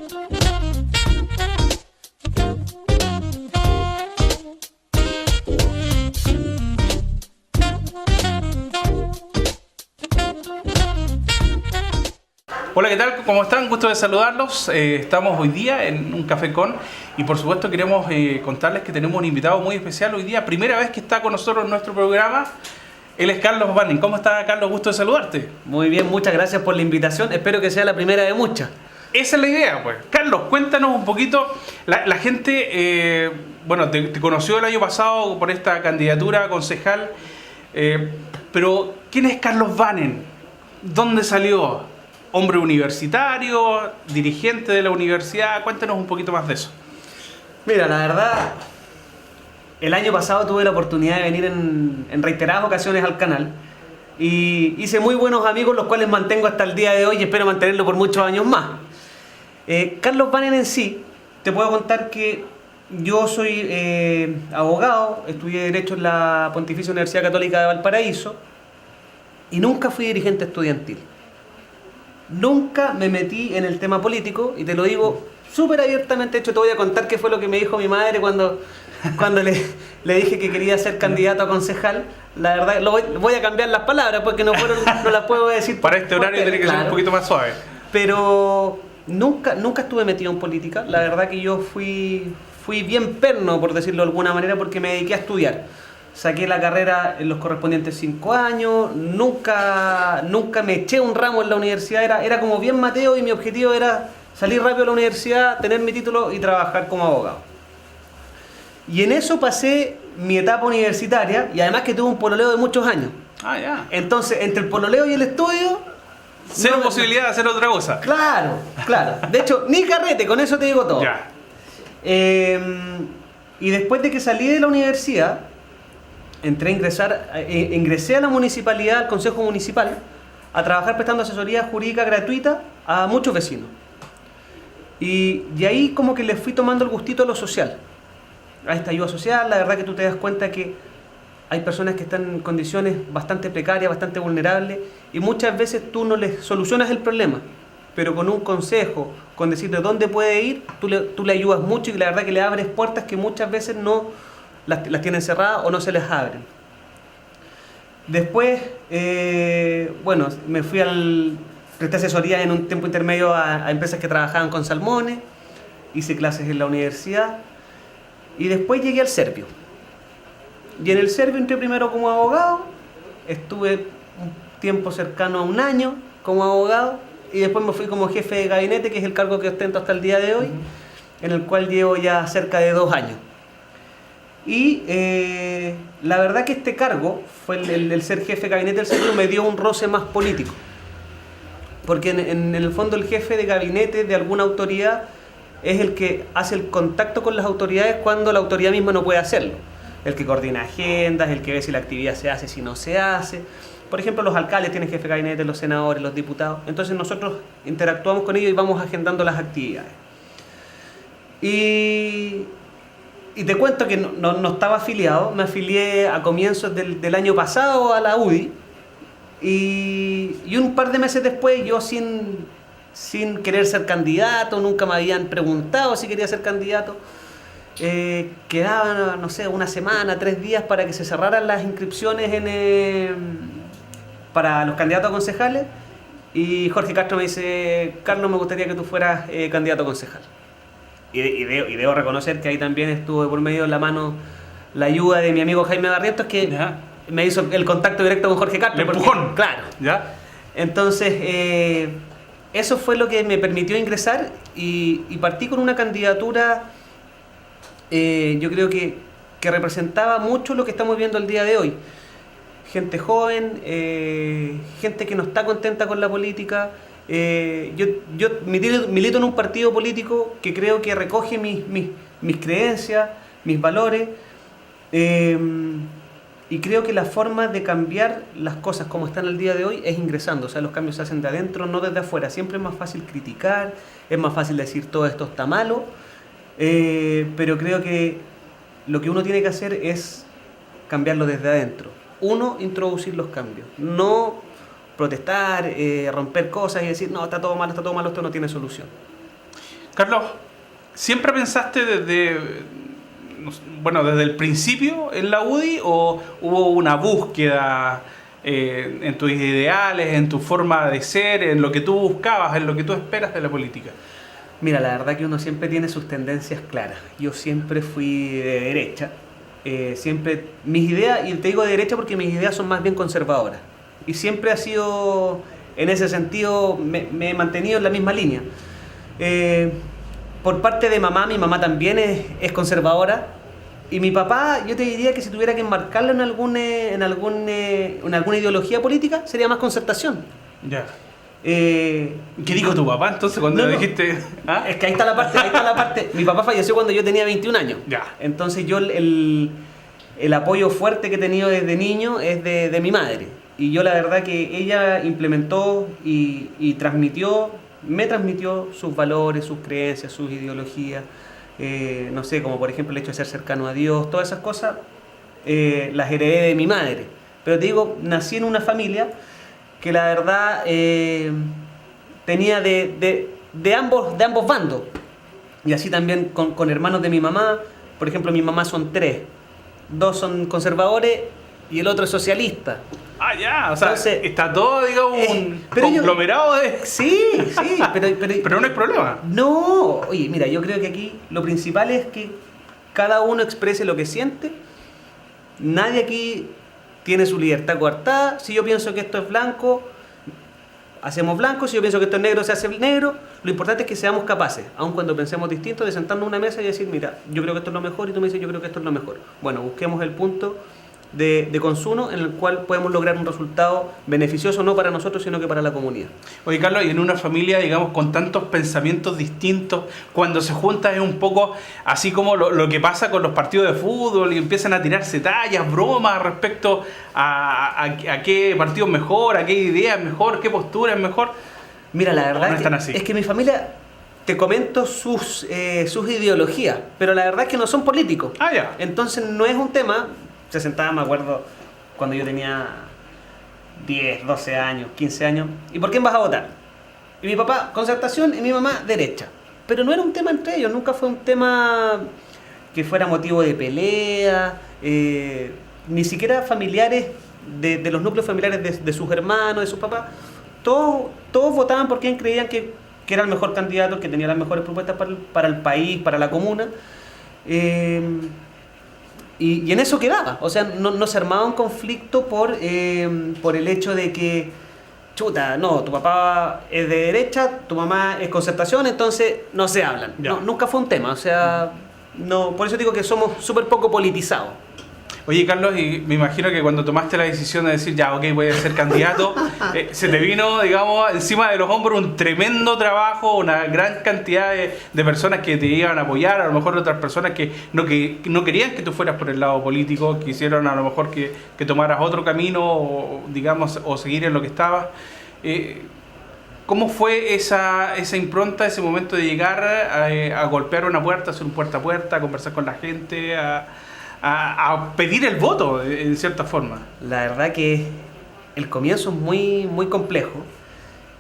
Hola, ¿qué tal? ¿Cómo están? Gusto de saludarlos. Estamos hoy día en un Café Con y por supuesto queremos contarles que tenemos un invitado muy especial hoy día. Primera vez que está con nosotros en nuestro programa. Él es Carlos Banning. ¿Cómo está, Carlos? Gusto de saludarte. Muy bien, muchas gracias por la invitación. Espero que sea la primera de muchas. Esa es la idea, pues. Carlos, cuéntanos un poquito. La gente, bueno, te conoció el año pasado por esta candidatura a concejal, pero ¿quién es Carlos Banning? ¿Dónde salió? ¿Hombre universitario? ¿Dirigente de la universidad? Cuéntanos un poquito más de eso. Mira, la verdad, el año pasado tuve la oportunidad de venir en reiteradas ocasiones al canal y hice muy buenos amigos, los cuales mantengo hasta el día de hoy y espero mantenerlo por muchos años más. Carlos Banning en sí, te puedo contar que yo soy abogado, estudié Derecho en la Pontificia Universidad Católica de Valparaíso y nunca fui dirigente estudiantil. Nunca me metí en el tema político y te lo digo súper abiertamente. De hecho, te voy a contar qué fue lo que me dijo mi madre cuando le dije que quería ser candidato a concejal. La verdad, voy a cambiar las palabras porque no las puedo decir. Para este horario tiene que ser un poquito más suave. Pero nunca estuve metido en política. La verdad que yo fui bien perno, por decirlo de alguna manera, porque me dediqué a estudiar. Saqué la carrera en los correspondientes 5 años, nunca me eché un ramo en la universidad, era como bien Mateo y mi objetivo era salir rápido de la universidad, tener mi título y trabajar como abogado. Y en eso pasé mi etapa universitaria y además que tuve un pololeo de muchos años. Ah, ya. Entonces, entre el pololeo y el estudio... Cero posibilidad de hacer otra cosa. Claro. De hecho, ni carrete, con eso te digo todo. Ya. Y después de que salí de la universidad... ingresé a la municipalidad, al consejo municipal, a trabajar prestando asesoría jurídica gratuita a muchos vecinos. Y ahí como que les fui tomando el gustito a lo social, a esta ayuda social. La verdad que tú te das cuenta que hay personas que están en condiciones bastante precarias, bastante vulnerables, y muchas veces tú no les solucionas el problema, pero con un consejo, con decirle dónde puede ir, tú le ayudas mucho y la verdad que le abres puertas que muchas veces no las tienen cerradas o no se les abren. Después, bueno, me fui presté asesoría en un tiempo intermedio a empresas que trabajaban con salmones, hice clases en la universidad y después llegué al Servio. Y en el Servio entré primero como abogado, estuve un tiempo cercano a 1 año como abogado y después me fui como jefe de gabinete, que es el cargo que ostento hasta el día de hoy, en el cual llevo ya cerca de 2 años. Y la verdad que este cargo, fue el ser jefe de gabinete del Servio, me dio un roce más político. Porque en el fondo el jefe de gabinete de alguna autoridad es el que hace el contacto con las autoridades cuando la autoridad misma no puede hacerlo. El que coordina agendas, el que ve si la actividad se hace, si no se hace. Por ejemplo, los alcaldes tienen jefe de gabinete, los senadores, los diputados. Entonces nosotros interactuamos con ellos y vamos agendando las actividades. Y te cuento que no estaba afiliado, me afilié a comienzos del año pasado a la UDI y un par de meses después yo sin querer ser candidato, nunca me habían preguntado si quería ser candidato, quedaban, no sé, 1 semana, 3 días para que se cerraran las inscripciones para los candidatos a concejales y Jorge Castro me dice: Carlos, me gustaría que tú fueras candidato a concejal. Y debo reconocer que ahí también estuvo por medio de la mano la ayuda de mi amigo Jaime Barrientos, que me hizo el contacto directo con Jorge Castro. El empujón. Claro. ¿Ya? Entonces, eso fue lo que me permitió ingresar y partí con una candidatura, yo creo que representaba mucho lo que estamos viendo el día de hoy. Gente joven, gente que no está contenta con la política. Yo milito en un partido político que creo que recoge mis creencias, mis valores, y creo que la forma de cambiar las cosas como están el día de hoy es ingresando. O sea, los cambios se hacen de adentro, no desde afuera. Siempre es más fácil criticar, es más fácil decir todo esto está malo, pero creo que lo que uno tiene que hacer es cambiarlo desde adentro. Uno, introducir los cambios, no protestar, romper cosas y decir no, está todo mal, esto no tiene solución. Carlos, ¿siempre pensaste desde el principio en la UDI o hubo una búsqueda en tus ideales, en tu forma de ser, en lo que tú buscabas, en lo que tú esperas de la política? Mira, la verdad que uno siempre tiene sus tendencias claras. Yo siempre fui de derecha. Siempre mis ideas, y te digo de derecha porque mis ideas son más bien conservadoras. Y siempre ha sido, en ese sentido, me he mantenido en la misma línea. Por parte de mamá, mi mamá también es conservadora. Y mi papá, yo te diría que si tuviera que enmarcarlo en alguna ideología política, sería más concertación. Ya. ¿Qué dijo tu papá entonces cuando le dijiste? ¿Ah? Es que ahí está la parte. Mi papá falleció cuando yo tenía 21 años. Ya. Entonces yo el apoyo fuerte que he tenido desde niño es de mi madre. Y yo la verdad que ella implementó y me transmitió sus valores, sus creencias, sus ideologías. No sé, como por ejemplo el hecho de ser cercano a Dios, todas esas cosas las heredé de mi madre. Pero te digo, nací en una familia que la verdad tenía de ambos bandos. Y así también con hermanos de mi mamá. Por ejemplo, mi mamá son 3. 2 son conservadores y el otro es socialista. Ah, ya, o sea, entonces, está todo, digamos, un conglomerado de... Sí, pero no hay problema. No, oye, mira, yo creo que aquí lo principal es que cada uno exprese lo que siente. Nadie aquí tiene su libertad coartada. Si yo pienso que esto es blanco, hacemos blanco. Si yo pienso que esto es negro, se hace negro. Lo importante es que seamos capaces, aun cuando pensemos distinto, de sentarnos en una mesa y decir, mira, yo creo que esto es lo mejor, y tú me dices, yo creo que esto es lo mejor. Bueno, busquemos el punto de consumo en el cual podemos lograr un resultado beneficioso no para nosotros, sino que para la comunidad. Oye, Carlos, y en una familia, digamos, con tantos pensamientos distintos, cuando se junta es un poco así como lo que pasa con los partidos de fútbol y empiezan a tirarse tallas, bromas respecto a qué partido es mejor, a qué idea es mejor, qué postura es mejor. Mira, la verdad No es que mi familia, te comento sus ideologías, pero la verdad es que no son políticos. Ah, ya. Entonces no es un tema. Se sentaba, me acuerdo, cuando yo tenía 10, 12 años, 15 años. ¿Y por quién vas a votar? Y mi papá, concertación, y mi mamá, derecha. Pero no era un tema entre ellos, nunca fue un tema que fuera motivo de pelea, ni siquiera familiares, de los núcleos familiares de sus hermanos, de sus papás. Todos votaban por quien creían que era el mejor candidato, que tenía las mejores propuestas para el país, para la comuna. Y en eso quedaba, o sea, no se armaba un conflicto por el hecho de que, chuta, no, tu papá es de derecha, tu mamá es concertación, entonces no se hablan. No, nunca fue un tema, o sea, no, por eso digo que somos súper poco politizados. Oye, Carlos, y me imagino que cuando tomaste la decisión de decir, ya, ok, voy a ser candidato, se te vino, digamos, encima de los hombros un tremendo trabajo, una gran cantidad de personas que te iban a apoyar, a lo mejor otras personas que no querían que tú fueras por el lado político, quisieron a lo mejor que tomaras otro camino, o, digamos, o seguir en lo que estabas. ¿Cómo fue esa impronta, ese momento de llegar a golpear una puerta, hacer un puerta a puerta, a conversar con la gente, a pedir el voto, en cierta forma? La verdad que el comienzo es muy, muy complejo.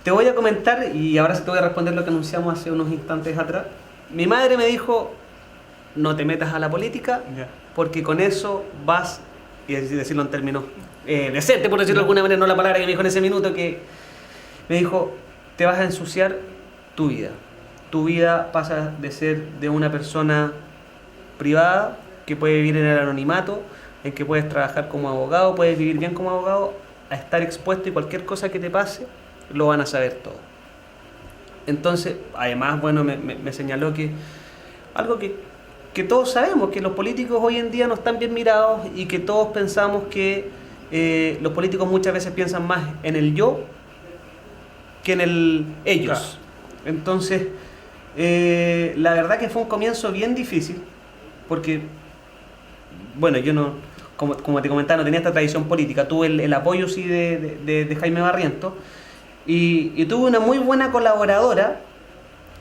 Te voy a comentar, y ahora sí te voy a responder lo que anunciamos hace unos instantes atrás. Mi madre me dijo, no te metas a la política, porque con eso vas, y decirlo en términos decentes, por decirlo de alguna manera, no la palabra que me dijo en ese minuto, que me dijo, te vas a ensuciar tu vida. Tu vida pasa de ser de una persona privada, que puede vivir en el anonimato, en que puedes trabajar como abogado, puedes vivir bien como abogado, a estar expuesto, y cualquier cosa que te pase, lo van a saber todo. Entonces, además, bueno, me señaló que algo que todos sabemos, que los políticos hoy en día no están bien mirados, y que todos pensamos que los políticos muchas veces piensan más en el yo que en el ellos. Claro. Entonces, la verdad que fue un comienzo bien difícil, porque bueno, yo no, como te comentaba, no tenía esta tradición política. Tuve el apoyo sí de Jaime Barrientos, y tuve una muy buena colaboradora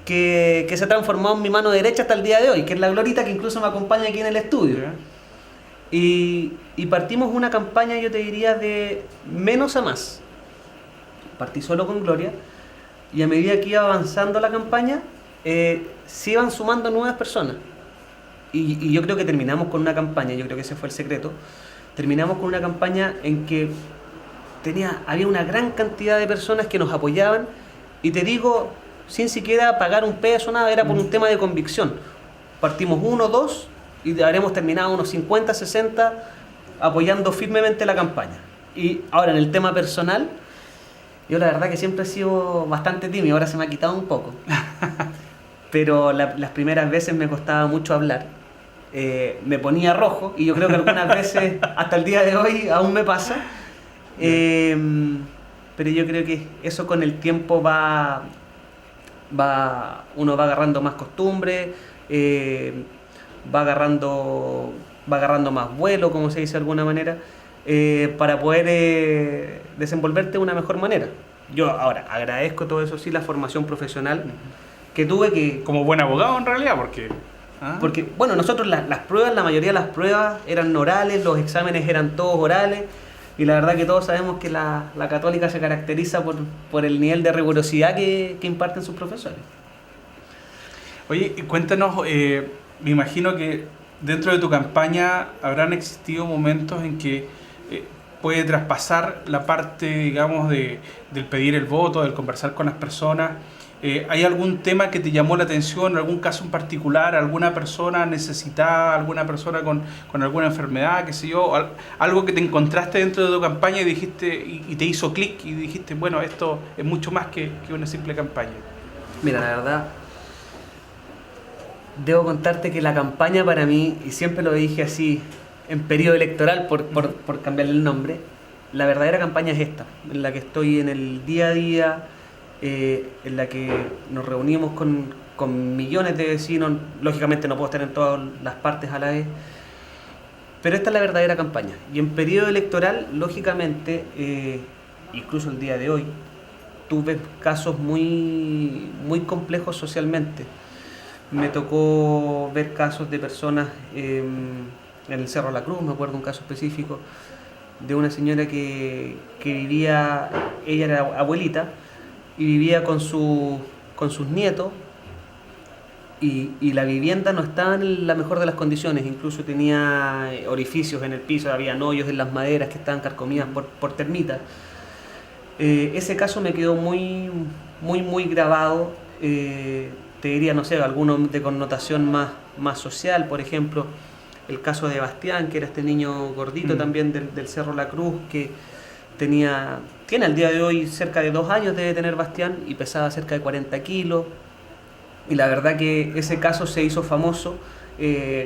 que se ha transformado en mi mano derecha hasta el día de hoy, que es la Glorita, que incluso me acompaña aquí en el estudio. Y partimos una campaña, yo te diría, de menos a más. Partí solo con Gloria, y a medida que iba avanzando la campaña, se iban sumando nuevas personas. Y yo creo que terminamos con una campaña, yo creo que ese fue el secreto, terminamos con una campaña en que había una gran cantidad de personas que nos apoyaban, y te digo, sin siquiera pagar un peso, nada, era por un tema de convicción. Partimos 1, 2 y habremos terminado unos 50, 60 apoyando firmemente la campaña. Y ahora en el tema personal, yo la verdad que siempre he sido bastante tímido, ahora se me ha quitado un poco. Pero las primeras veces me costaba mucho hablar. Me ponía rojo, y yo creo que algunas veces, hasta el día de hoy, aún me pasa. Pero yo creo que eso con el tiempo uno va agarrando más costumbre, va agarrando más vuelo, como se dice de alguna manera, para poder desenvolverte de una mejor manera. Yo ahora agradezco todo eso, sí, la formación profesional que tuve, como buen abogado en realidad, porque bueno, nosotros las pruebas, la mayoría de las pruebas eran orales, los exámenes eran todos orales, y la verdad que todos sabemos que la Católica se caracteriza por el nivel de rigurosidad que imparten sus profesores. Oye, cuéntanos, me imagino que dentro de tu campaña habrán existido momentos en que puede traspasar la parte, digamos, del pedir el voto, del conversar con las personas. ¿Hay algún tema que te llamó la atención, algún caso en particular, alguna persona necesitada, alguna persona con alguna enfermedad, qué sé yo, algo que te encontraste dentro de tu campaña y dijiste, y te hizo clic y dijiste, bueno, esto es mucho más que una simple campaña? Mira, la verdad, debo contarte que la campaña para mí, y siempre lo dije así, en periodo electoral, por cambiarle el nombre, la verdadera campaña es esta, en la que estoy en el día a día, en la que nos reunimos con millones de vecinos. Lógicamente no puedo estar en todas las partes a la vez, pero esta es la verdadera campaña. Y en periodo electoral, lógicamente, incluso el día de hoy, tú ves casos muy, muy complejos socialmente. Me tocó ver casos de personas en el Cerro La Cruz, me acuerdo un caso específico de una señora que vivía, ella era abuelita, y vivía con sus nietos, y la vivienda no estaba en la mejor de las condiciones, incluso tenía orificios en el piso, había hoyos en las maderas que estaban carcomidas por termitas. Ese caso me quedó muy, muy, muy grabado. Te diría, no sé, alguno de connotación más social, por ejemplo, el caso de Bastián, que era este niño gordito también del Cerro La Cruz, que tiene al día de hoy cerca de 2 años debe tener Bastián, y pesaba cerca de 40 kilos. Y la verdad que ese caso se hizo famoso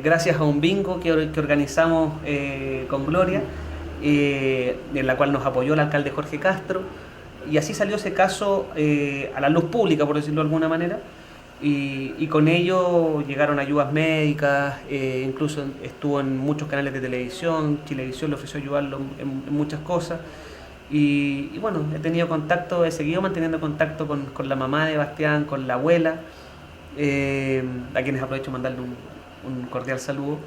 gracias a un bingo que organizamos con Gloria, en la cual nos apoyó el alcalde Jorge Castro, y así salió ese caso a la luz pública, por decirlo de alguna manera, y con ello llegaron ayudas médicas, incluso estuvo en muchos canales de televisión. Chilevisión le ofreció ayudarlo en muchas cosas. Y bueno, he seguido manteniendo contacto con la mamá de Bastián, con la abuela, a quienes aprovecho mandarle un cordial saludo.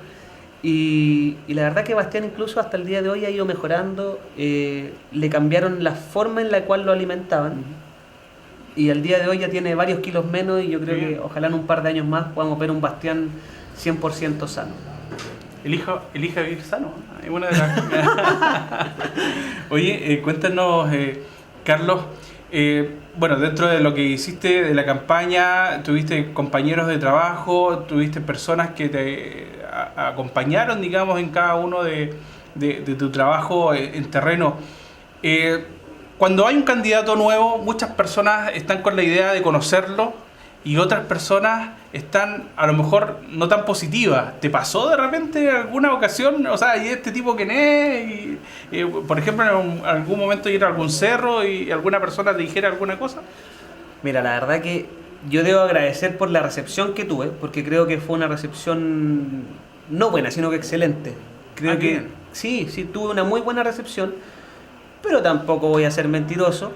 Y la verdad que Bastián incluso hasta el día de hoy ha ido mejorando, le cambiaron la forma en la cual lo alimentaban, y al día de hoy ya tiene varios kilos menos, y yo creo que ojalá en un par de años más podamos ver un Bastián 100% sano. Elija vivir sano. Una de las... Oye, cuéntanos, Carlos, bueno, dentro de lo que hiciste de la campaña, tuviste compañeros de trabajo, tuviste personas que te acompañaron, digamos, en cada uno de tu trabajo en terreno. Cuando hay un candidato nuevo, muchas personas están con la idea de conocerlo, y otras personas están a lo mejor no tan positivas. ¿Te pasó de repente en alguna ocasión? O sea, ¿y este tipo quién es? Y, por ejemplo, en algún momento ir a algún cerro y alguna persona te dijera alguna cosa. Mira, la verdad que yo debo agradecer por la recepción que tuve, porque creo que fue una recepción no buena, sino que excelente. Creo que sí, tuve una muy buena recepción, pero tampoco voy a ser mentiroso.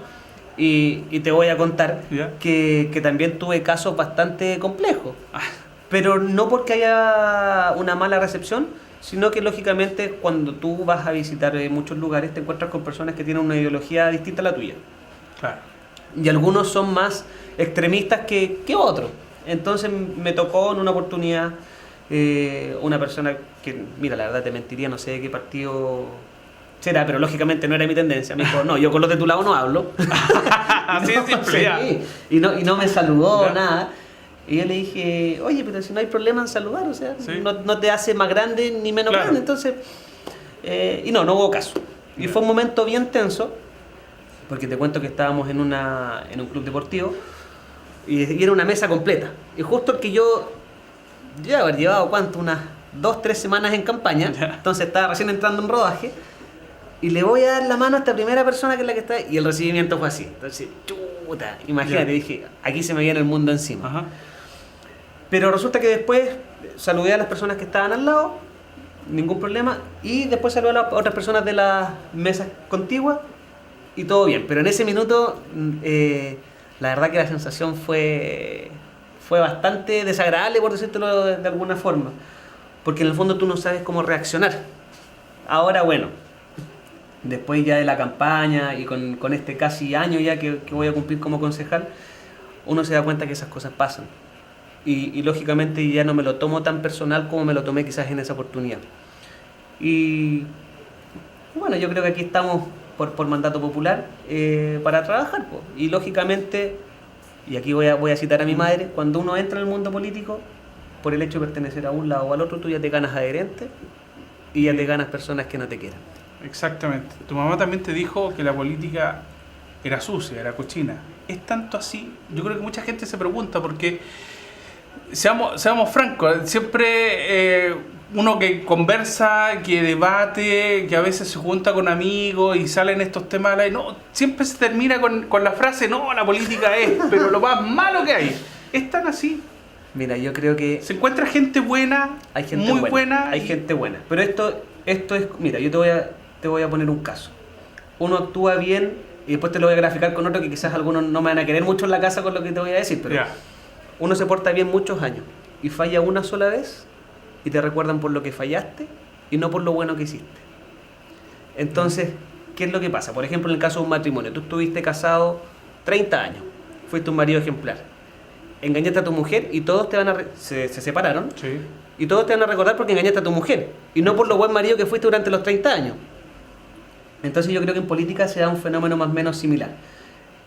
Y te voy a contar que también tuve casos bastante complejos, pero no porque haya una mala recepción, sino que lógicamente cuando tú vas a visitar muchos lugares te encuentras con personas que tienen una ideología distinta a la tuya. Claro. Y algunos son más extremistas que otros. Entonces me tocó en una oportunidad una persona que, mira, la verdad te mentiría, no sé de qué partido será, pero lógicamente no era mi tendencia. Me dijo, no, yo con los de tu lado no hablo. Así de simple, ya. Y no me saludó, Ya. nada. Y yo le dije, oye, pero si no hay problema en saludar, o sea, Sí. no te hace más grande ni menos Claro. grande. Entonces, y no hubo caso. Y Ya. fue un momento bien tenso, porque te cuento que estábamos en un club deportivo y era una mesa completa. Y justo el que yo ya haber llevado, ¿cuánto? Unas 2-3 semanas en campaña, Ya. entonces estaba recién entrando en rodaje, y le voy a dar la mano a esta primera persona que es la que está ahí, y el recibimiento fue así. Entonces, chuta, imagínate, Ya. dije, aquí se me viene el mundo encima. Ajá. Pero resulta que después saludé a las personas que estaban al lado, ningún problema, y después saludé a las otras personas de las mesas contiguas y todo bien. Pero en ese minuto, la verdad que la sensación fue bastante desagradable, por decírtelo de alguna forma, porque en el fondo tú no sabes cómo reaccionar. Ahora, bueno, después ya de la campaña y con este casi año ya que voy a cumplir como concejal, uno se da cuenta que esas cosas pasan. Y lógicamente ya no me lo tomo tan personal como me lo tomé quizás en esa oportunidad. Y bueno, yo creo que aquí estamos por mandato popular para trabajar, po. Y lógicamente, y aquí voy a citar a mi madre, cuando uno entra en el mundo político, por el hecho de pertenecer a un lado o al otro, tú ya te ganas adherentes y ya te ganas personas que no te quieran. Exactamente. Tu mamá también te dijo que la política era sucia, era cochina. ¿Es tanto así? Yo creo que mucha gente se pregunta porque, seamos francos, siempre uno que conversa, que debate, que a veces se junta con amigos y salen estos temas al aire, no, siempre se termina con la frase, no, la política es, pero lo más malo que hay. ¿Es tan así? Mira, yo creo que Se encuentra gente buena, hay gente muy buena. hay gente buena. Pero esto es, mira, yo te voy a poner un caso. Uno actúa bien y después te lo voy a graficar con otro que quizás algunos no me van a querer mucho en la casa con lo que te voy a decir, pero Ya. uno se porta bien muchos años y falla una sola vez y te recuerdan por lo que fallaste y no por lo bueno que hiciste. Entonces, ¿qué es lo que pasa? Por ejemplo, en el caso de un matrimonio, tú estuviste casado 30 años, fuiste un marido ejemplar, engañaste a tu mujer y todos te van a... se separaron Sí. y todos te van a recordar porque engañaste a tu mujer y no por lo buen marido que fuiste durante los 30 años. Entonces yo creo que en política se da un fenómeno más o menos similar,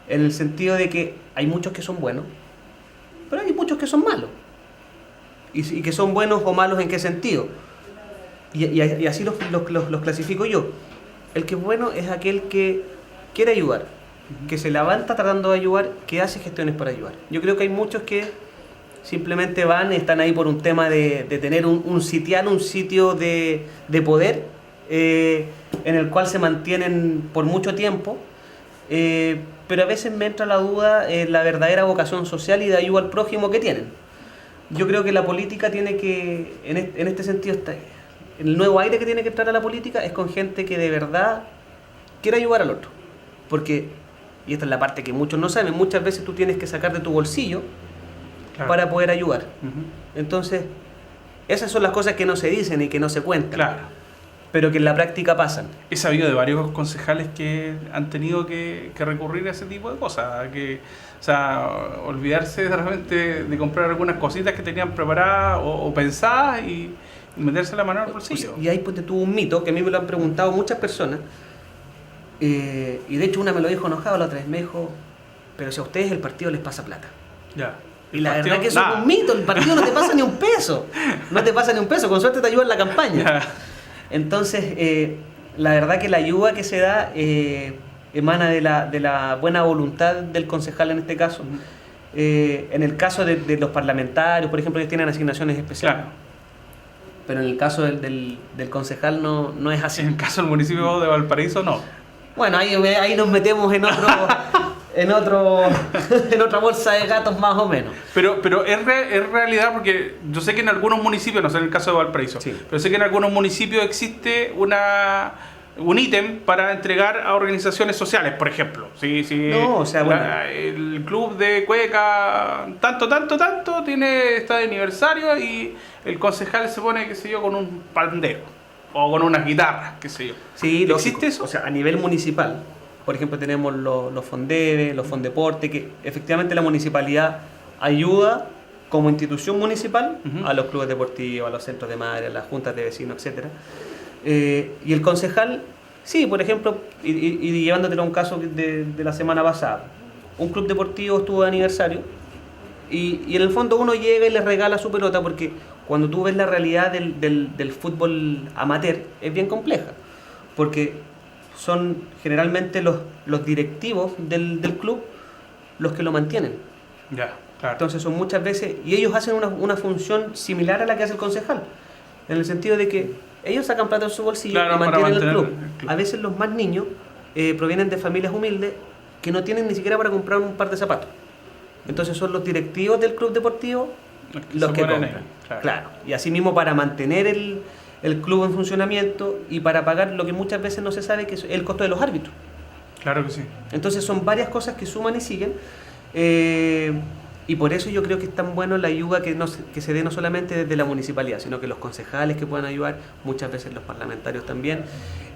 en el sentido de que hay muchos que son buenos, pero hay muchos que son malos. Y que son buenos o malos, ¿en qué sentido? Y así los clasifico yo. El que es bueno es aquel que quiere ayudar, que se levanta tratando de ayudar, que hace gestiones para ayudar. Yo creo que hay muchos que simplemente están ahí por un tema de tener un sitio de poder, en el cual se mantienen por mucho tiempo, pero a veces me entra la duda la verdadera vocación social y de ayuda al prójimo que tienen. Yo creo que la política tiene que, en este sentido, el nuevo aire que tiene que entrar a la política es con gente que de verdad quiere ayudar al otro. Porque, y esta es la parte que muchos no saben, muchas veces tú tienes que sacar de tu bolsillo Claro. para poder ayudar. Ujú. Entonces, esas son las cosas que no se dicen y que no se cuentan, Claro. pero que en la práctica pasan. He sabido de varios concejales que han tenido que recurrir a ese tipo de cosas, o sea, olvidarse de repente de comprar algunas cositas que tenían preparadas o pensadas y meterse la mano al bolsillo. Y ahí pues, tuvo un mito que a mí me lo han preguntado muchas personas, y de hecho una me lo dijo enojado la otra vez, me dijo, pero si a ustedes el partido les pasa plata. Ya. Y la partido, verdad que eso nada. es un mito, el partido no te pasa ni un peso, no te pasa ni un peso, con suerte te ayuda en la campaña. Ya. Entonces, la verdad que la ayuda que se da emana de la buena voluntad del concejal en este caso. En el caso de los parlamentarios, por ejemplo, ellos tienen asignaciones especiales. Claro. Pero en el caso del concejal no es así. En el caso del municipio de Valparaíso, no. Bueno, ahí nos metemos en otra bolsa de gatos más o menos. Pero es realidad porque yo sé que en algunos municipios, no sé en el caso de Valparaíso, Sí. pero sé que en algunos municipios existe un ítem para entregar a organizaciones sociales, por ejemplo. Si No, o sea, bueno. el club de Cueca tanto está de aniversario y el concejal se pone, qué sé yo, con un pandero o con unas guitarras, qué sé yo. Sí, ¿Existe lógico. eso? O sea, a nivel municipal, por ejemplo, tenemos los Fondebe, los Fondeporte, que efectivamente la municipalidad ayuda como institución municipal, Ujú. a los clubes deportivos, a los centros de madre, a las juntas de vecinos, etcétera. Y el concejal, sí, por ejemplo, y llevándotelo a un caso de la semana pasada, un club deportivo estuvo de aniversario y en el fondo uno llega y le regala su pelota porque cuando tú ves la realidad del fútbol amateur es bien compleja, porque son generalmente los directivos del club los que lo mantienen. Ya, claro. Entonces son muchas veces, y ellos hacen una función similar a la que hace el concejal, en el sentido de que ellos sacan plata de su bolsillo Claro, y para mantienen el mantener club. el club. A veces los más niños provienen de familias humildes que no tienen ni siquiera para comprar un par de zapatos. Entonces son los directivos del club deportivo los se que ponen compran. ahí, Claro. Y así mismo para mantener el club en funcionamiento y para pagar lo que muchas veces no se sabe, que es el costo de los árbitros. Claro que sí. Entonces son varias cosas que suman y siguen. Y por eso yo creo que es tan bueno la ayuda que se dé no solamente desde la municipalidad, sino que los concejales que puedan ayudar, muchas veces los parlamentarios también.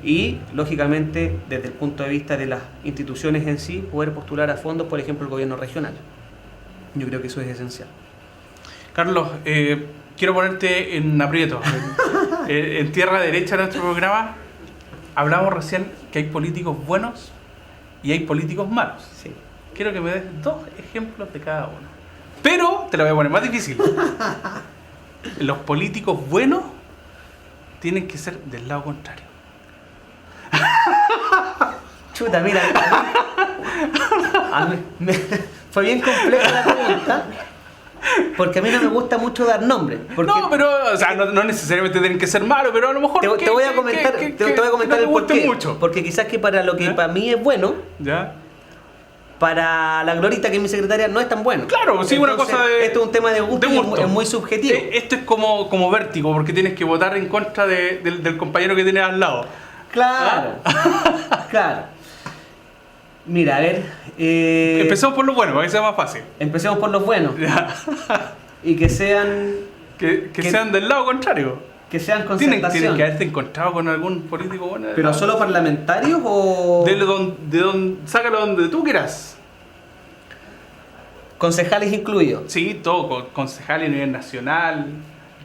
Y lógicamente desde el punto de vista de las instituciones en sí, poder postular a fondos, por ejemplo, el gobierno regional. Yo creo que eso es esencial. Carlos, quiero ponerte en aprieto. En tierra derecha de nuestro programa hablamos recién que hay políticos buenos y hay políticos malos. Sí. Quiero que me des 2 ejemplos de cada uno. Pero te lo voy a poner más difícil. Los políticos buenos tienen que ser del lado contrario. Chuta, mira, fue bien compleja la pregunta, porque a mí no me gusta mucho dar nombres. No, pero o sea, no necesariamente tienen que ser malos, pero a lo mejor te voy a comentar, te voy a comentar no el porqué. Mucho. Porque quizás que para lo que ¿Ya? para mí es bueno, ¿Ya? para la Glorita, que es mi secretaria, no es tan bueno. Claro, sí, una cosa de... Esto es un tema de gusto, y es muy subjetivo. Esto es como vértigo, porque tienes que votar en contra del compañero que tienes al lado. Claro, claro. Mira, a ver... Empezamos por lo bueno, para que sea más fácil. Empecemos por los buenos. Ya. Y que sean... Que sean del lado contrario. Que sean Tienen concertación. que haberte encontrado con algún político bueno. ¿Pero solo parlamentarios o...? Sácalo donde tú quieras. Concejales incluidos. Sí, todo, concejal a nivel nacional.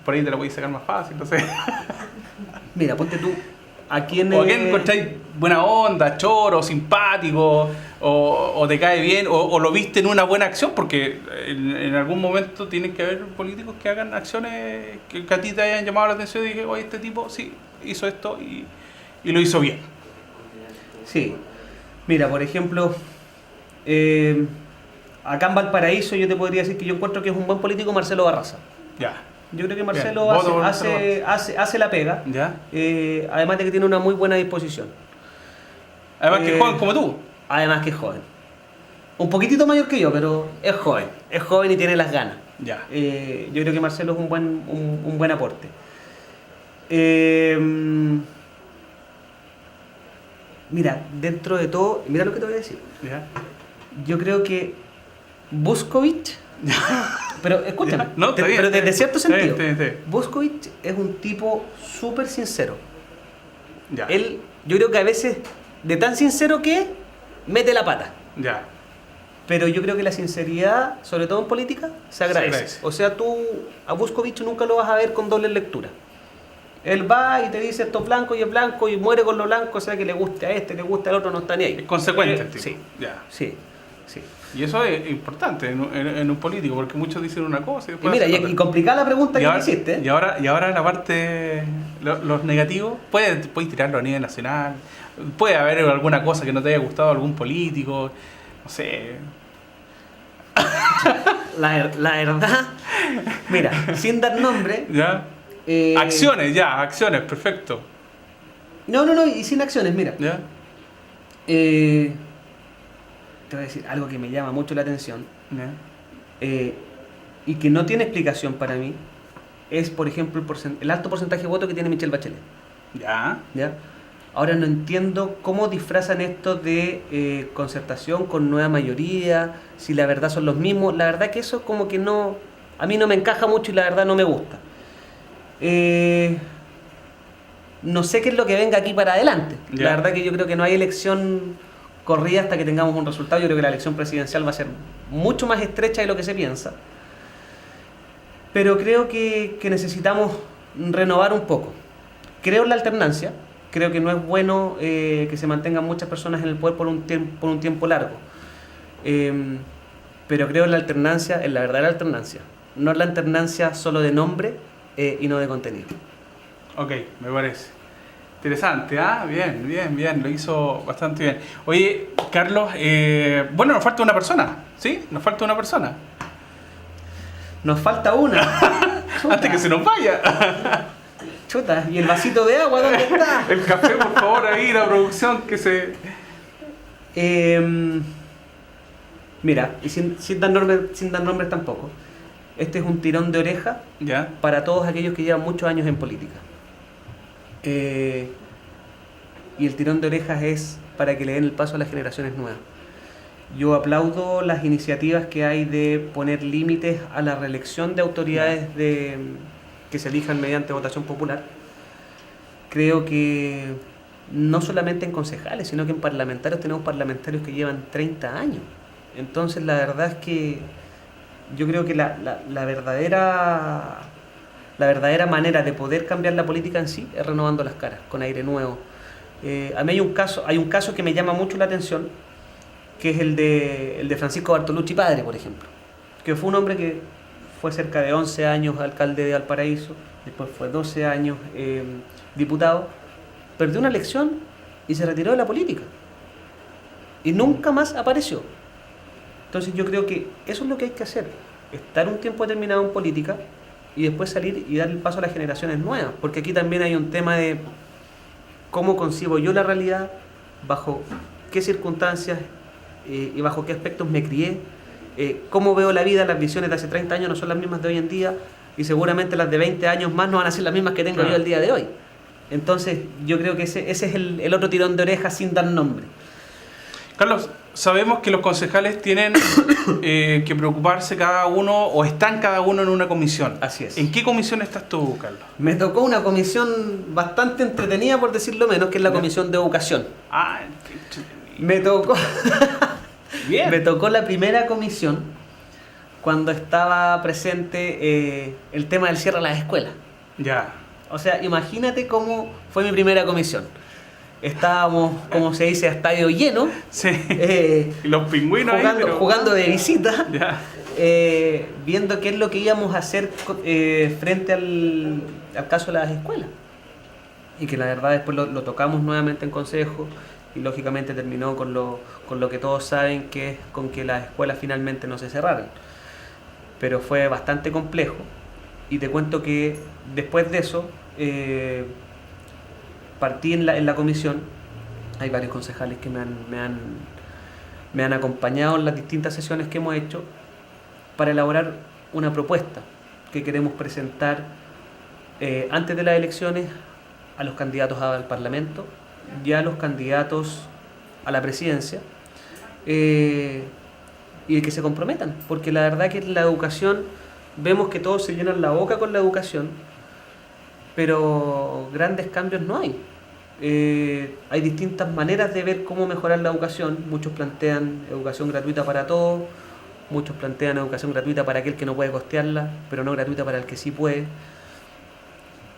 Por ahí te lo podéis sacar más fácil, no sé. Mira, ponte tú. ¿A quién O a quién encontráis buena onda, choro, simpático, o te cae bien, o lo viste en una buena acción, porque en algún momento tienen que haber políticos que hagan acciones que a ti te hayan llamado la atención y dije, oye, este tipo sí hizo esto y lo hizo bien. Sí. Mira, por ejemplo, acá en Valparaíso yo te podría decir que yo encuentro que es un buen político Marcelo Barraza. Ya. Yo creo que Marcelo Bien. Voto por Marcelo hace la pega. ¿Ya? Además de que tiene una muy buena disposición. Además que juegan como tú. Además que es joven. Un poquitito mayor que yo, pero es joven. Es joven y tiene las ganas. Ya. Yo creo que Marcelo es un buen aporte. Mira, dentro de todo, mira lo que te voy a decir. ¿Ya? Yo creo que Buskovich, pero escúchame, Ya. No, está bien, pero desde está cierto bien, sentido, está bien, está bien. Buskovich es un tipo súper sincero. Ya. Él, yo creo que a veces, de tan sincero que mete la pata. Ya. Pero yo creo que la sinceridad, sobre todo en política, se agradece. agradece. O sea, tú a Buskovich nunca lo vas a ver con doble lectura. Él va y te dice esto es blanco y es blanco y muere con lo blanco, o sea que le guste a este, le gusta al otro, no está ni ahí. Es consecuente el tipo. Sí, Ya. sí, sí. Y eso es importante en un político, porque muchos dicen una cosa y Y después mira, hacen otra. y complicada la pregunta Y que ahora, me hiciste. y ahora la parte, los negativos, puedes tirarlo a nivel nacional, puede haber alguna cosa que no te haya gustado a algún político, no sé. La verdad, mira, sin dar nombre. ¿Ya? Acciones, perfecto. No, y sin acciones, mira. ¿Ya? Te voy a decir algo que me llama mucho la atención ¿Ya? y que no tiene explicación para mí, es, por ejemplo, el alto porcentaje de votos que tiene Michelle Bachelet. ¿Ya? ¿Ya? Ahora no entiendo cómo disfrazan esto de concertación con nueva mayoría, si la verdad son los mismos. La verdad que eso como que no, a mí no me encaja mucho y la verdad no me gusta. No sé qué es lo que venga aquí para adelante. Ya. La verdad que yo creo que no hay elección corrida hasta que tengamos un resultado. Yo creo que la elección presidencial va a ser mucho más estrecha de lo que se piensa. Pero creo que necesitamos renovar un poco. Creo en la alternancia, creo que no es bueno que se mantengan muchas personas en el poder por un tiempo largo. Pero creo en la alternancia, en la verdadera alternancia, no en la alternancia solo de nombre y no de contenido. Ok, me parece. Interesante, ¿ah? Bien, lo hizo bastante bien. Oye, Carlos, bueno, nos falta una persona, ¿sí? Nos falta una persona. Nos falta una. Antes que se nos vaya. Chuta, ¿y el vasito de agua dónde está? El café, por favor, ahí, la producción que se... Mira, y sin dar nombres tampoco. Este es un tirón de oreja ¿Ya? para todos aquellos que llevan muchos años en política. Y el tirón de orejas es para que le den el paso a las generaciones nuevas. Yo aplaudo las iniciativas que hay de poner límites a la reelección de autoridades que se elijan mediante votación popular. Creo que no solamente en concejales, sino que en parlamentarios tenemos parlamentarios que llevan 30 años. Entonces la verdad es que yo creo que la verdadera manera de poder cambiar la política en sí es renovando las caras, con aire nuevo. A mí hay un caso que me llama mucho la atención, que es el de Francisco Bartolucci padre, por ejemplo, que fue un hombre que fue cerca de 11 años alcalde de Valparaíso, después fue 12 años diputado, perdió una elección y se retiró de la política y nunca más apareció. Entonces yo creo que eso es lo que hay que hacer, estar un tiempo determinado en política y después salir y dar el paso a las generaciones nuevas, porque aquí también hay un tema de cómo concibo yo la realidad, bajo qué circunstancias y bajo qué aspectos me crié, cómo veo la vida. Las visiones de hace 30 años no son las mismas de hoy en día y seguramente las de 20 años más no van a ser las mismas que tengo yo el día de hoy. Entonces yo creo que ese es el otro tirón de orejas sin dar nombre. Carlos, sabemos que los concejales tienen que preocuparse cada uno, o están cada uno en una comisión. Así es. ¿En qué comisión estás tú, Carlos? Me tocó una comisión bastante entretenida, por decirlo menos, que es la comisión de educación. Ah, Me tocó... bien. Me tocó la primera comisión cuando estaba presente el tema del cierre a las escuelas. Ya. O sea, imagínate cómo fue mi primera comisión. Estábamos, como se dice, a estadio lleno. Sí. Y los pingüinos jugando de visita. Ya. Viendo qué es lo que íbamos a hacer frente al caso de las escuelas. Y que la verdad después lo tocamos nuevamente en consejo y lógicamente terminó con lo que todos saben, que es con que las escuelas finalmente no se cerraran. Pero fue bastante complejo y te cuento que después de eso partí en la comisión. Hay varios concejales que me han acompañado en las distintas sesiones que hemos hecho para elaborar una propuesta que queremos presentar antes de las elecciones a los candidatos al Parlamento y a los candidatos a la presidencia, y que se comprometan, porque la verdad que en la educación vemos que todos se llenan la boca con la educación, pero grandes cambios no hay. Hay distintas maneras de ver cómo mejorar la educación. Muchos plantean educación gratuita para todos, muchos plantean educación gratuita para aquel que no puede costearla, pero no gratuita para el que sí puede.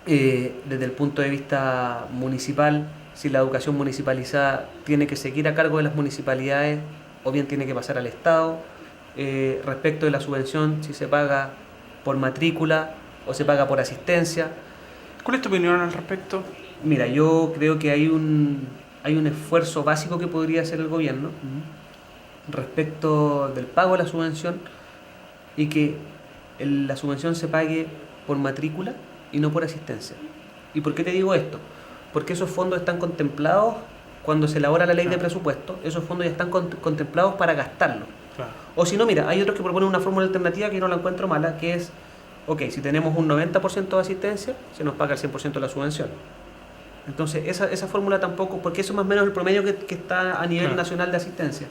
Desde el punto de vista municipal, si la educación municipalizada tiene que seguir a cargo de las municipalidades o bien tiene que pasar al Estado. Respecto de la subvención, si se paga por matrícula o se paga por asistencia. ¿Cuál es tu opinión al respecto? Mira, yo creo que hay un esfuerzo básico que podría hacer el gobierno respecto del pago de la subvención, y que la subvención se pague por matrícula y no por asistencia. ¿Y por qué te digo esto? Porque esos fondos están contemplados cuando se elabora la ley de presupuesto. Esos fondos ya están contemplados para gastarlos. Claro. O si no, mira, hay otros que proponen una fórmula alternativa que no la encuentro mala, que es, ok, si tenemos un 90% de asistencia, se nos paga el 100% de la subvención. Entonces, esa fórmula tampoco, porque eso es más o menos el promedio que está a nivel nacional de asistencia.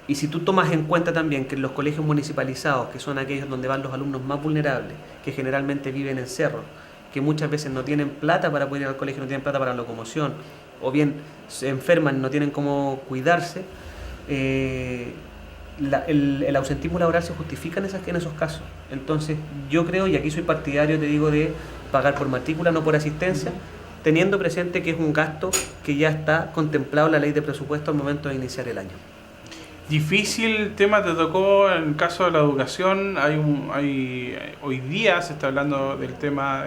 Y si tú tomas en cuenta también que en los colegios municipalizados, que son aquellos donde van los alumnos más vulnerables, que generalmente viven en cerros, que muchas veces no tienen plata para poder ir al colegio, no tienen plata para la locomoción, o bien se enferman, no tienen cómo cuidarse, el ausentismo laboral se justifica en esos casos. Entonces yo creo, y aquí soy partidario, te digo, de pagar por matrícula, no por asistencia, teniendo presente que es un gasto que ya está contemplado en la ley de presupuesto al momento de iniciar el año. Difícil tema te tocó en el caso de la educación. Hoy día se está hablando del tema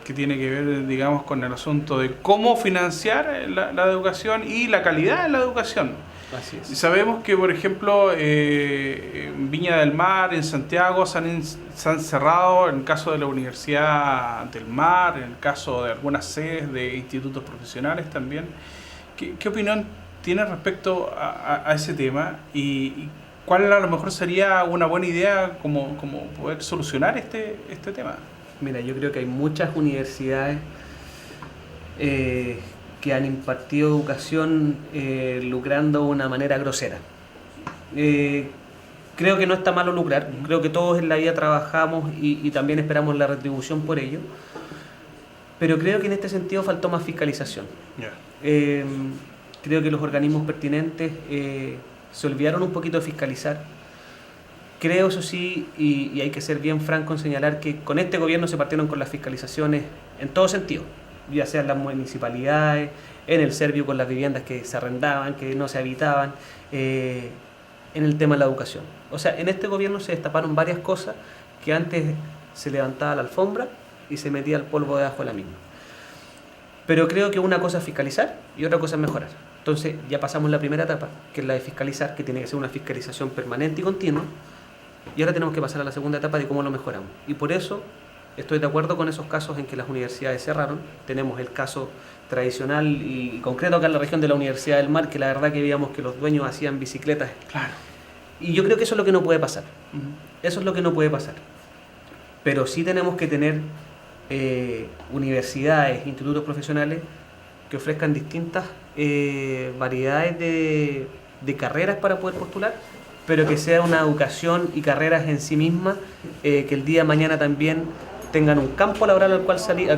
que tiene que ver, digamos, con el asunto de cómo financiar la educación y la calidad de la educación. Así es. Sabemos que, por ejemplo, en Viña del Mar, en Santiago, se han cerrado, en el caso de la Universidad del Mar, en el caso de algunas sedes de institutos profesionales también. ¿Qué opinión tienes respecto a ese tema? ¿Y cuál a lo mejor sería una buena idea como poder solucionar este tema? Mira, yo creo que hay muchas universidades que han impartido educación lucrando de una manera grosera. Creo que no está malo lucrar, creo que todos en la vida trabajamos y también esperamos la retribución por ello, pero creo que en este sentido faltó más fiscalización. Yeah. Creo que los organismos pertinentes se olvidaron un poquito de fiscalizar. Creo, eso sí, y hay que ser bien franco en señalar que con este gobierno se partieron con las fiscalizaciones en todo sentido, ya sea en las municipalidades, en el Servio con las viviendas que se arrendaban, que no se habitaban, en el tema de la educación. O sea, en este gobierno se destaparon varias cosas que antes se levantaba la alfombra y se metía el polvo debajo de la misma. Pero creo que una cosa es fiscalizar y otra cosa es mejorar. Entonces ya pasamos la primera etapa, que es la de fiscalizar, que tiene que ser una fiscalización permanente y continua, y ahora tenemos que pasar a la segunda etapa de cómo lo mejoramos. Y por eso estoy de acuerdo con esos casos en que las universidades cerraron. Tenemos el caso tradicional y concreto acá en la región de la Universidad del Mar, que la verdad que veíamos que los dueños hacían bicicletas. Claro. Y yo creo que eso es lo que no puede pasar. Eso es lo que no puede pasar. Pero sí tenemos que tener universidades, institutos profesionales que ofrezcan distintas variedades de carreras para poder postular, pero que sea una educación y carreras en sí mismas que el día de mañana también tengan un campo laboral al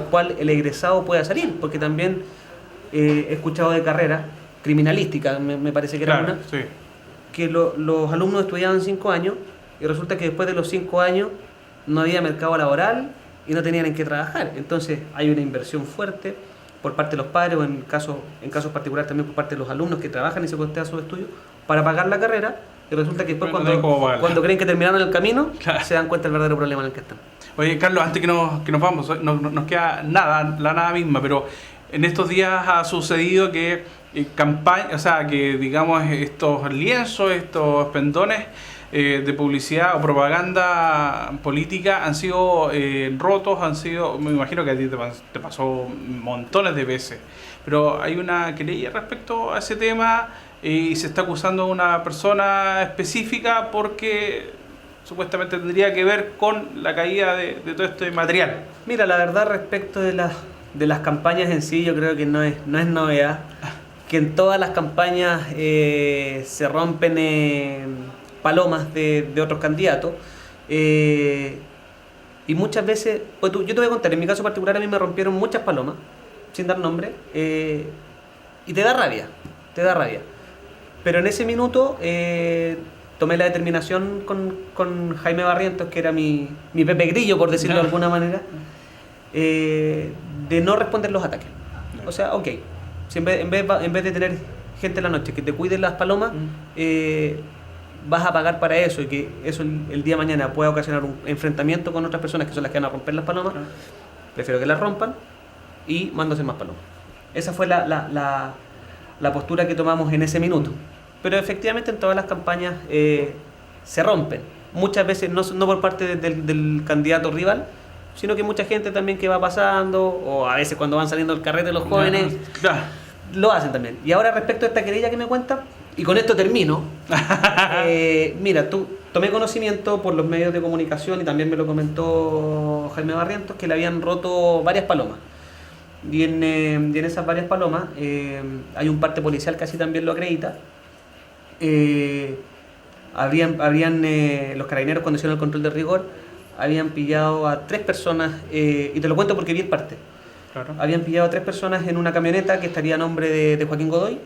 cual el egresado pueda salir, porque también he escuchado de carreras criminalísticas, me parece que era Claro, una, sí. que los alumnos estudiaban 5 años y resulta que después de los 5 años no había mercado laboral y no tenían en qué trabajar. Entonces hay una inversión fuerte por parte de los padres o en casos particulares también por parte de los alumnos que trabajan y se costean sus estudios para pagar la carrera, y resulta que después cuando creen que terminaron el camino, Claro, se dan cuenta del verdadero problema en el que están. Oye, Carlos, antes que nos vamos, nos queda la nada misma, pero en estos días ha sucedido que que digamos estos lienzos, estos pendones de publicidad o propaganda política han sido rotos, me imagino que a ti te pasó montones de veces, pero hay una querella respecto a ese tema y se está acusando a una persona específica porque supuestamente tendría que ver con la caída de todo este material. Mira, la verdad respecto de las campañas en sí, yo creo que no es novedad que en todas las campañas se rompen palomas de otros candidatos, y muchas veces, pues yo te voy a contar, en mi caso particular a mí me rompieron muchas palomas, sin dar nombre, y te da rabia, pero en ese minuto tomé la determinación con Jaime Barrientos, que era mi Pepe Grillo, por decirlo de alguna manera, de no responder los ataques. O sea, ok, si en vez de tener gente en la noche que te cuide las palomas, vas a pagar para eso, y que eso el día de mañana pueda ocasionar un enfrentamiento con otras personas que son las que van a romper las palomas, prefiero que las rompan y mando a hacer más palomas. Esa fue la postura que tomamos en ese minuto. Pero efectivamente en todas las campañas se rompen. Muchas veces no por parte del candidato rival, sino que mucha gente también que va pasando, o a veces cuando van saliendo del carrete los jóvenes, lo hacen también. Y ahora respecto a esta querella que me cuentan, y con esto termino, mira, tomé conocimiento por los medios de comunicación y también me lo comentó Jaime Barrientos, que le habían roto varias palomas. Y en esas varias palomas hay un parte policial que así también lo acredita. Los carabineros, cuando hicieron el control de rigor, habían pillado a 3 personas, y te lo cuento porque vi el parte. Claro. Habían pillado a 3 personas en una camioneta que estaría a nombre de Joaquín Godoy,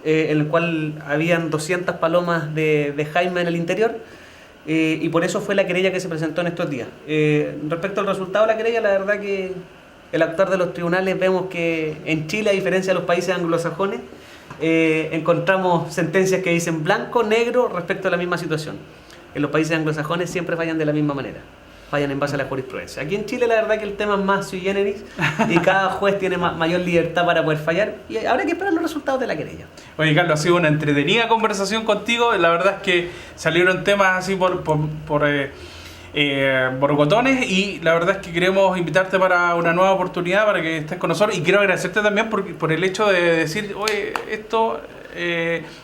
en el cual habían 200 palomas de Jaime en el interior, y por eso fue la querella que se presentó en estos días. Respecto al resultado de la querella, la verdad que el actuar de los tribunales, vemos que en Chile, a diferencia de los países anglosajones, encontramos sentencias que dicen blanco, negro respecto a la misma situación. En los países anglosajones siempre fallan de la misma manera, fallan en base a la jurisprudencia. Aquí en Chile la verdad que el tema es más sui generis y cada juez tiene mayor libertad para poder fallar, y habrá que esperar los resultados de la querella. Oye, Carlos, ha sido una entretenida conversación contigo. La verdad es que salieron temas así por borbotones, y la verdad es que queremos invitarte para una nueva oportunidad para que estés con nosotros, y quiero agradecerte también por el hecho de decir, oye, esto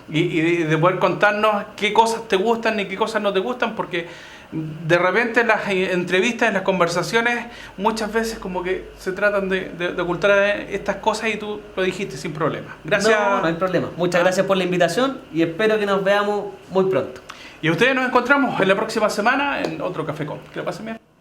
y de poder contarnos qué cosas te gustan y qué cosas no te gustan, porque de repente en las entrevistas, en las conversaciones, muchas veces como que se tratan de ocultar estas cosas, y tú lo dijiste sin problema. Gracias. No hay problema. Muchas gracias por la invitación y espero que nos veamos muy pronto. Y ustedes nos encontramos en la próxima semana en otro Café Con. Que lo pasen bien.